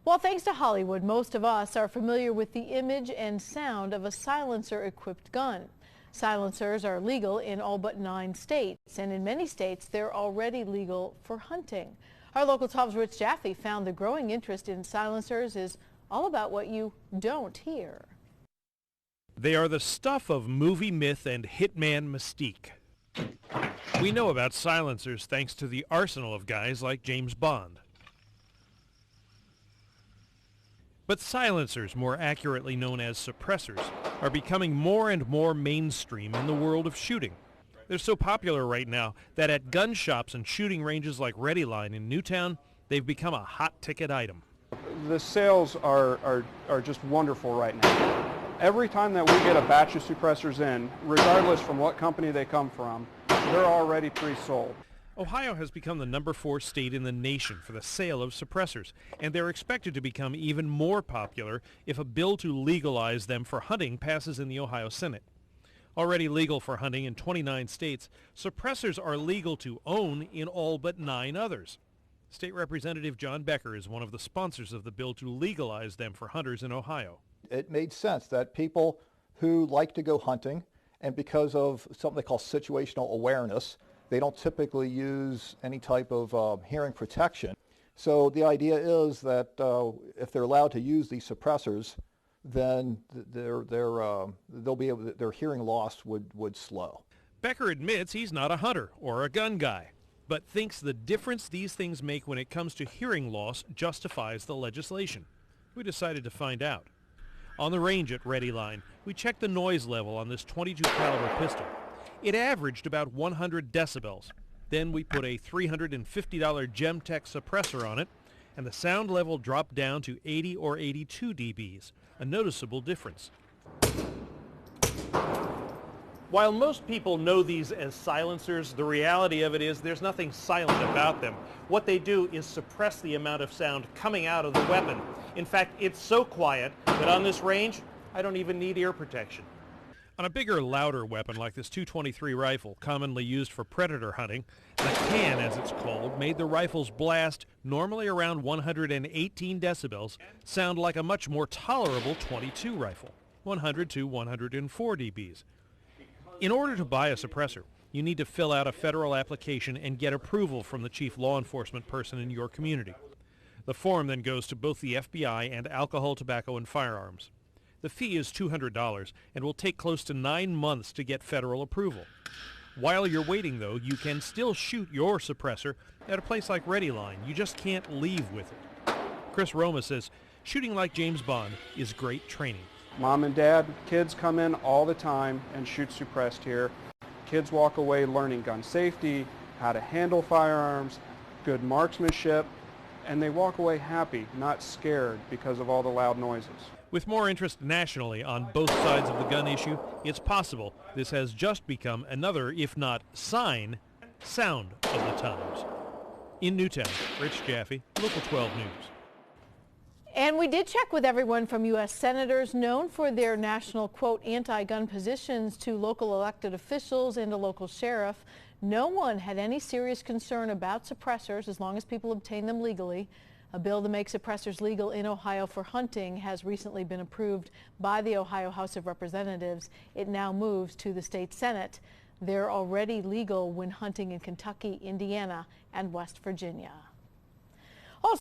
Well, thanks to Hollywood, most of us are familiar with the image and sound of a silencer-equipped gun. Silencers are legal in all but 9 states, and in many states they're already legal for hunting. Our local 12's Rich Jaffe found the growing interest in silencers is all about what you don't hear. They are the stuff of movie myth and hitman mystique. We know about silencers thanks to the arsenal of guys like James Bond. But silencers, more accurately known as suppressors, are becoming more and more mainstream in the world of shooting. They're so popular right now that at gun shops and shooting ranges like Readyline in Newtown, they've become a hot ticket item. The sales are just wonderful right now. Every time that we get a batch of suppressors in, regardless from what company they come from, they're already pre-sold. Ohio has become the number 4 state in the nation for the sale of suppressors, and they're expected to become even more popular if a bill to legalize them for hunting passes in the Ohio Senate. Already legal for hunting in 29 states, suppressors are legal to own in all but 9 others. State Representative John Becker is one of the sponsors of the bill to legalize them for hunters in Ohio. It made sense that people who like to go hunting, and because of something they call situational awareness, they don't typically use any type of hearing protection. So the idea is that if they're allowed to use these suppressors, then their hearing loss would slow. Becker admits he's not a hunter or a gun guy, but thinks the difference these things make when it comes to hearing loss justifies the legislation. We decided to find out. On the range at Readyline, we checked the noise level on this .22 caliber pistol. It averaged about 100 decibels. Then we put a $350 Gemtech suppressor on it, and the sound level dropped down to 80 or 82 dBs, a noticeable difference. While most people know these as silencers, the reality of it is there's nothing silent about them. What they do is suppress the amount of sound coming out of the weapon. In fact, it's so quiet that on this range, I don't even need ear protection. On a bigger, louder weapon like this .223 rifle, commonly used for predator hunting, the can, as it's called, made the rifle's blast, normally around 118 decibels, sound like a much more tolerable .22 rifle, 100 to 104 dBs. In order to buy a suppressor, you need to fill out a federal application and get approval from the chief law enforcement person in your community. The form then goes to both the FBI and Alcohol, Tobacco, and Firearms. The fee is $200 and will take close to 9 months to get federal approval. While you're waiting, though, you can still shoot your suppressor at a place like Readyline. You just can't leave with it. Chris Roma says shooting like James Bond is great training. Mom and dad, kids come in all the time and shoot suppressed here. Kids walk away learning gun safety, how to handle firearms, good marksmanship, and they walk away happy, not scared because of all the loud noises. With more interest nationally on both sides of the gun issue, it's possible this has just become another, if not sound of the times. In Newtown, Rich Jaffe, Local 12 News. And we did check with everyone from U.S. senators known for their national, quote, anti-gun positions to local elected officials and a local sheriff. No one had any serious concern about suppressors as long as people obtain them legally. A bill to make suppressors legal in Ohio for hunting has recently been approved by the Ohio House of Representatives. It now moves to the state Senate. They're already legal when hunting in Kentucky, Indiana, and West Virginia.